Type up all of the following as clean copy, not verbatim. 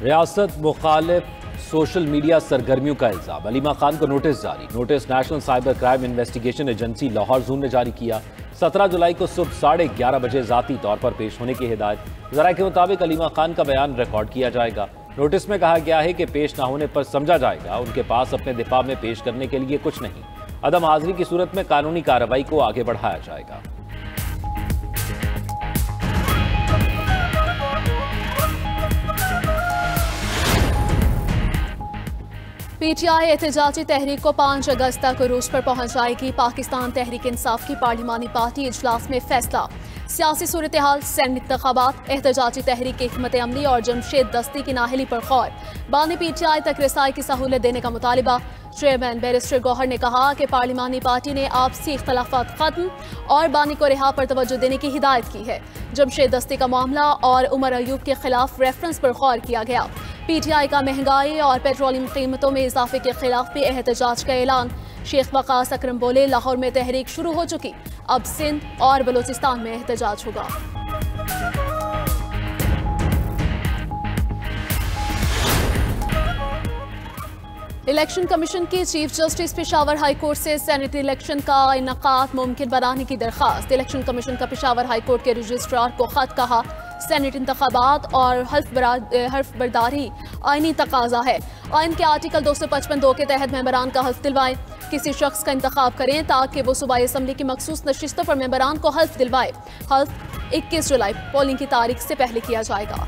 रियासत मुखालिफ social media सरगर्मियों का इल्जाम, अलीमा खान को नोटिस जारी। Notice national cyber crime investigation agency Lahore zone ने जारी किया। 17 जुलाई को सुबह 11:30 बजे जाती तौर पर पेश होने की हिदायत। जरा के मुताबिक अलीमा खान का बयान रिकॉर्ड किया जाएगा। नोटिस में कहा गया है कि पेश न होने पर समझा जाएगा उनके पास अपने दिफा में पेश करने के लिए कुछ नहीं। अदम हाजिरी की सूरत में कानूनी कार्रवाई को आगे बढ़ाया जाएगा। पीटीआई एहतजाजी तहरीक को 5 अगस्त तक उरूज पर पहुंच जाएगी। पाकिस्तान तहरीक इंसाफ की पार्लिमानी पार्टी इजलास में फैसला। सियासी सूरत हाल, सेनेट इंतखाबात, एहतजाजी तहरीक की हिकमत अमली और जमशेद दस्ती की नाहली पर गौर। बानी पीटीआई तक रसाई की सहूलत देने का मुतालिबा। चेयरमैन बैरिस्टर गौहर ने कहा कि पार्लिमानी पार्टी ने आपसी इख्तलाफात खत्म और बानी को रिहा पर तवज्जो देने की हिदायत की है। जमशेद दस्ती का मामला और उमर अयूब के खिलाफ रेफरेंस पर गौर किया गया। पीटीआई का महंगाई और पेट्रोलियम कीमतों में इजाफे के खिलाफ भी एहतजाज का ऐलान। शेख वकास अकरम बोले, लाहौर में तहरीक शुरू हो चुकी, अब सिंध और बलूचिस्तान में एहतजाज होगा। इलेक्शन कमीशन की chief justice Peshawar high court से सेनेट इलेक्शन का इनकाद मुमकिन बनाने की दरख्वास्त। इलेक्शन कमीशन का पेशावर हाई कोर्ट के रजिस्ट्रार को खत कहा, सेनेट इंतखाबात और हल्फ बर्दारी आईनी तकाजा है। आइन के आर्टिकल 255(2) के तहत मेंबरान का हल्फ दिलवाएं। किसी शख्स का इंतखाब करें ताकि वो सूबाई असम्बली की मखसूस नशिस्तों पर मेंबरान को हल्फ दिलवाए। हल्फ 21 जुलाई पोलिंग की तारीख से पहले किया जाएगा।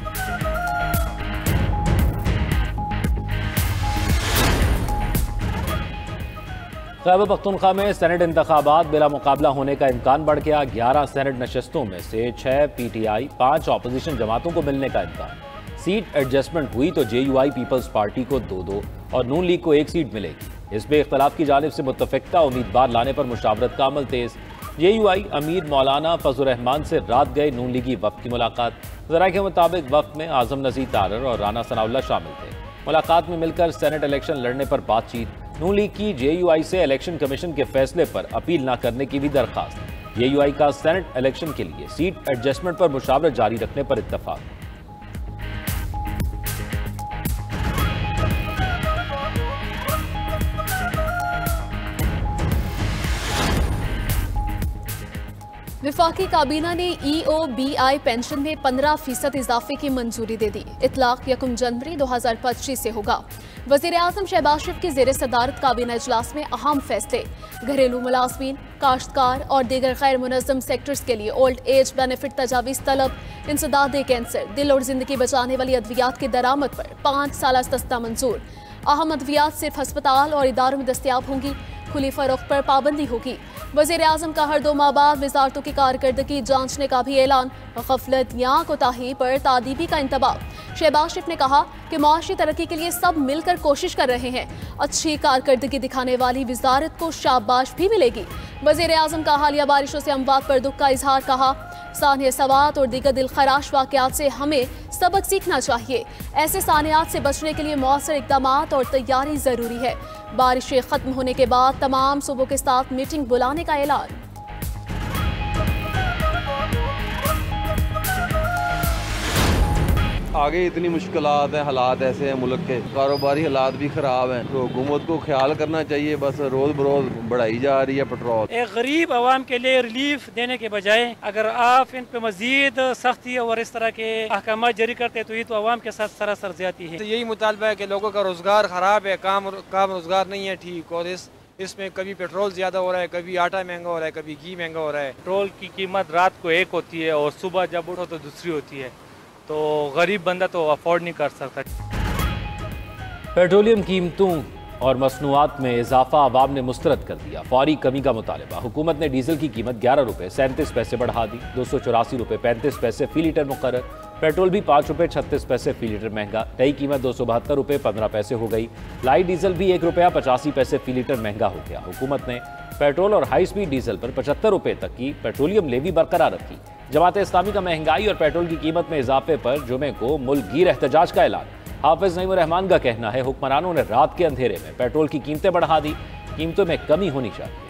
खैबर पख्तूनख्वा में सेनेट इंतखाबात बिला मुकाबला होने का इम्कान बढ़ गया। 11 सेनेट नशस्तों में से 6 पीटीआई, 5 अपोजिशन जमातों को मिलने का इम्कान। सीट एडजस्टमेंट हुई तो जेयूआई पीपल्स पार्टी को 2-2 और नून लीग को 1 सीट मिलेगी। इसमें इख्तलाफ की जानिब से मुत्तफिका उम्मीदवार लाने पर मुशावरत का अमल तेज। जेयूआई अमीर मौलाना फजल रहमान से रात गए नून लीगी वफ्द की मुलाकात। जरा के मुताबिक वफ्द में आजम नज़ीर तारर और राना सनाउल्लाह शामिल थे। मुलाकात में मिलकर सेनेट इलेक्शन लड़ने पर बातचीत। नून लीग की जेयूआई से इलेक्शन कमीशन के फैसले पर अपील न करने की भी दरखास्त। जेयूआई का सेनेट इलेक्शन के लिए सीट एडजस्टमेंट पर मुशावरत जारी रखने पर इत्तफाक। विफाकी काबीना ने EOBI पेंशन में 15% इजाफे की मंजूरी दे दी। इतलाक 1 जनवरी 2025 से होगा। वज़ीर आज़म शहबाज शरीफ की ज़ेर सदारत काबीना इजलास में अहम फैसले। घरेलू मुलाजमीन, काश्तकार और दीगर गैर मुनज़्ज़म सेक्टर्स के लिए ओल्ड एज बेनिफिट तजावीज़ तलब। इंसदाद कैंसर, दिल और जिंदगी बचाने वाली अद्वियात की दरामद पर 5 साल सस्ता मंजूर। अहम अद्वियात सिर्फ अस्पताल और इदारों में दस्तियाब होंगी। खुली फरोख्त पर पाबंदी होगी। वज़ीर आज़म का हर 2 माह बाद वजारतों की कारकर्दगी जांचने का भी ऐलान। गफलत या कोताही पर तादीबी का इंतबाह। शहबाज शरीफ ने कहा कि मुआशी तरक्की के लिए सब मिलकर कोशिश कर रहे हैं। अच्छी कारकर्दगी दिखाने वाली वजारत को शाबाश भी मिलेगी। वज़ीर आज़म का हालिया बारिशों से अमवात पर दुख का इजहार। कहा, सानिया सवात और दीगर दिलखराश वाक़यात से हमें सबक सीखना चाहिए। ऐसे सानियात से बचने के लिए मौसर इक़दामात और तैयारी ज़रूरी है। बारिशें ख़त्म होने के बाद तमाम सूबों के साथ मीटिंग बुलाने का ऐलान। आगे इतनी मुश्किलात हैं, हालात ऐसे हैं, मुल्क के कारोबारी हालात भी ख़राब हैं, तो हुकूमत को ख्याल करना चाहिए। बस रोज़ बरोज़ बढ़ाई जा रही है पेट्रोल। एक गरीब आवाम के लिए रिलीफ देने के बजाय अगर आप इन पे मजीद सख्ती और इस तरह के अहकाम जारी करते हैं तो ये तो आवाम के साथ सरासर ज्यादती है। तो यही मुतालबा है कि लोगों का रोज़गार ख़राब है, काम रोज़गार नहीं है ठीक, और इसमें कभी पेट्रोल ज़्यादा हो रहा है, कभी आटा महंगा हो रहा है, कभी घी महंगा हो रहा है। पेट्रोल की कीमत रात को एक होती है और सुबह जब उठो तो दूसरी होती है, तो गरीब बंदा तो अफोर्ड नहीं कर सकता। पेट्रोलियम कीमतों और मसनूआत में इजाफा आवाम ने मुस्तरद कर दिया। फौरी कमी का मुतालबा। हुकूमत ने डीजल की कीमत 11 रुपये 37 पैसे बढ़ा दी। 284 रुपये 35 पैसे फी लीटर मुकर्रर। पेट्रोल भी 5 रुपये 36 पैसे फी लीटर महंगा। नई कीमत 272 रुपये 15 पैसे हो गई। लाइट डीजल भी 1 रुपया 85 पैसे फी लीटर महंगा हो गया। हुकूमत ने पेट्रोल और हाई स्पीड डीजल पर 75 रुपये तक की पेट्रोलियम लेवी बरकरार रखी। जमात इस्लामी का महंगाई और पेट्रोल की कीमत में इजाफे पर जुमे को मुल्क गिर एहतजाज का ऐलान। हाफिज नईमुर रहमान का कहना है, हुक्मरानों ने रात के अंधेरे में पेट्रोल की कीमतें बढ़ा दी, कीमतों में कमी होनी चाहिए।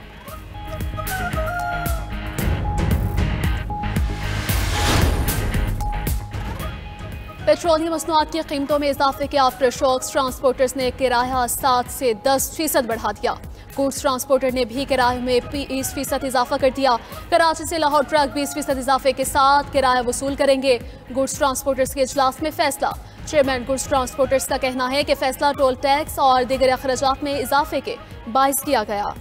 पेट्रोलियम मसनूआत की कीमतों में इजाफे के आफ्टर शॉक्स ट्रांसपोर्टर्स ने किराया 7 से 10% बढ़ा दिया। गुड्स ट्रांसपोर्टर ने भी किराए में 20% इजाफा कर दिया। कराची से लाहौर ट्रक 20% इजाफे के साथ किराया वसूल करेंगे। गुड्स ट्रांसपोर्टर्स के इजलास में फैसला। चेयरमैन गुड्स ट्रांसपोर्टर्स का कहना है कि फैसला टोल टैक्स और दीगर अखराजात में इजाफे के बाइस किया गया।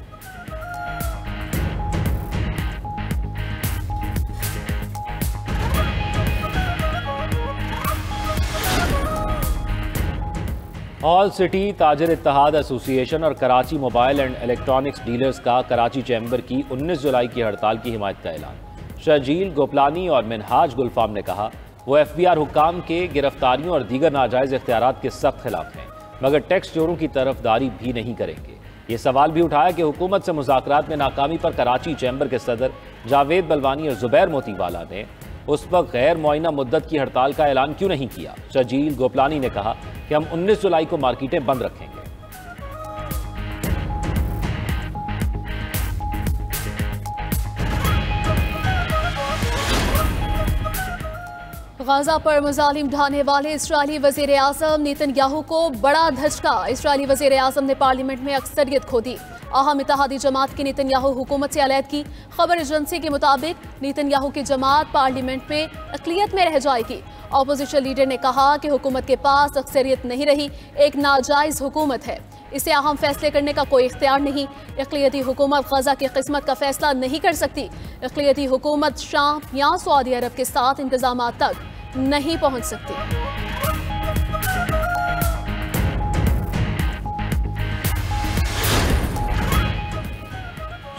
ऑल सिटी ताजर इत्तेहाद एसोसिएशन और Karachi mobile and electronics dealers का कराची चैम्बर की 19 जुलाई की हड़ताल की हिमायत का ऐलान। शजील गोपलानी और मिनहाज गुलफाम ने कहा वो FBR हुक्काम के गिरफ्तारियों और दीगर नाजायज इख्तियारात के सख्त खिलाफ हैं, मगर टैक्स चोरों की तरफदारी भी नहीं करेंगे। ये सवाल भी उठाया कि हुकूमत से मुज़ाकरात में नाकामी पर कराची चैम्बर के सदर जावेद बलवानी और जुबैर मोतीवाला ने उस वक्त गैर मुआयना मुद्दत की हड़ताल का ऐलान क्यों नहीं किया। शजील गोपलानी ने कहा कि हम 19 जुलाई को मार्केटें बंद रखेंगे। गाजा पर मुजालिम ढाने वाले इस्राएली वजीर आज़म नेतन्याहू को बड़ा धचका। इस्राएली वजीर आज़म ने पार्लियामेंट में अक्सरियत खो दी। अहम इत्तेहादी जमात की नेतन्याहू हुकूमत से अलहदगी। खबर एजेंसी के मुताबिक नेतन्याहू की जमात पार्लियामेंट में अक़लियत में रह जाएगी। अपोजिशन लीडर ने कहा कि हुकूमत के पास अक्सरियत नहीं रही, एक नाजायज हुकूमत है, इसे अहम फैसले करने का कोई इख्तियार नहीं। इक़लियती हुकूमत गजा की किस्मत का फैसला नहीं कर सकती। इक़लियती हुकूमत शाम या सऊदी अरब के साथ इंतजाम तक नहीं पहुंच सकती।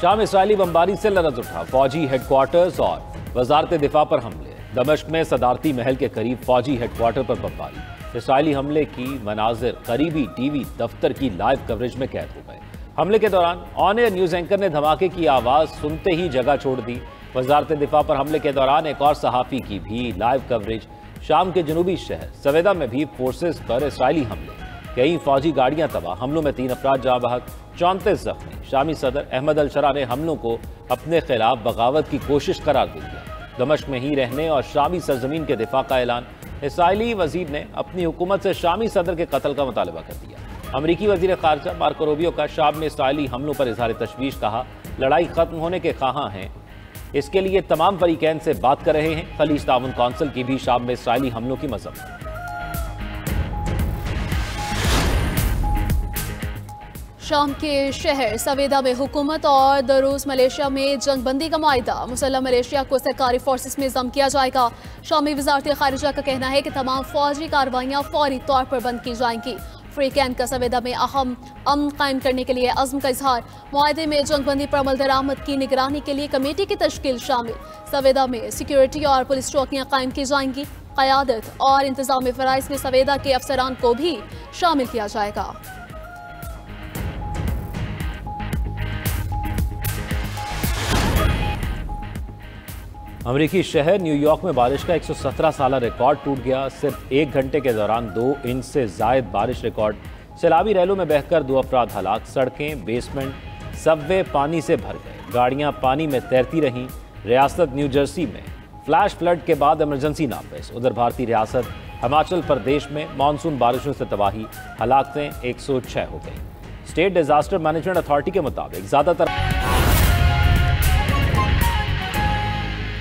शाम इसराइली बमबारी से लरज़ उठा। फौजी हेडक्वार्टर्स और वजारत दिफा पर हमले। दमिश्क में सदारती महल के करीब फौजी हेडक्वार्टर पर बमबारी। इसराइली हमले की मनाजिर करीबी टीवी दफ्तर की लाइव कवरेज में कैद हो गए। हमले के दौरान ऑन एयर न्यूज़ एंकर ने धमाके की आवाज़ सुनते ही जगह छोड़ दी। वजारत दिफा पर हमले के दौरान एक और सहाफ़ी की भी लाइव कवरेज। शाम के जनूबी शहर सवेदा में भी फोर्सेस पर इसराइली हमले। कई फौजी गाड़ियां तबाह। हमलों में 3 अफराद जाँ बहक, 34 जख्मी। शामी सदर अहमद अल शरा ने हमलों को अपने खिलाफ बगावत की कोशिश करार दे दिया। दमिश्क में ही रहने और शामी सरजमीन के दिफा का ऐलान। इसराइली वजीर ने अपनी हुकूमत से शामी सदर के कत्ल का मुतालबा कर दिया। अमरीकी वजीर खारजा मार्को रूबियो का शाम में इसराइली हमलों पर इजहार तशवीश। कहा लड़ाई खत्म होने के ख्वाहां हैं, इसके लिए तमाम फरीकैन से बात कर रहे हैं। खलीज ताउन कौंसिल की भी शाम में इसराइली हमलों की मज़म्मत। शाम के शहर सवेदा में हुकूमत और दरूस मलेशिया में जंगबंदी का मुआहिदा। मुसल्लह मलेशिया को सरकारी फोर्सेस में जम किया जाएगा। शामी वजारत खारिजा का कहना है कि तमाम फौजी कार्रवाइयाँ फौरी तौर पर बंद की जाएंगी। फ्री कैंप का सवेदा में अहम अमन कायम करने के लिए अज़्म का इजहार। मुआहिदे में जंगबंदी पर अमल दरामद की निगरानी के लिए कमेटी की तश्कील शामिल। सवेदा में सिक्योरिटी और पुलिस चौकियाँ कायम की जाएंगी। क़यादत और इंतजाम फ़राइज़ में सवेदा के अफसरान को भी शामिल किया जाएगा। अमरीकी शहर न्यूयॉर्क में बारिश का 117 साला रिकॉर्ड टूट गया। सिर्फ 1 घंटे के दौरान 2 इंच से जायद बारिश रिकॉर्ड। सैलाबी रैलों में बहकर 2 अफराद हलाक। सड़कें, बेसमेंट, सबवे पानी से भर गए। गाड़ियां पानी में तैरती रहीं। रियासत न्यू जर्सी में फ्लैश फ्लड के बाद इमरजेंसी नाफिज। उधर भारतीय रियासत हिमाचल प्रदेश में मानसून बारिशों से तबाही। हलाकतें 106 हो गई। स्टेट डिजास्टर मैनेजमेंट अथॉरिटी के मुताबिक ज़्यादातर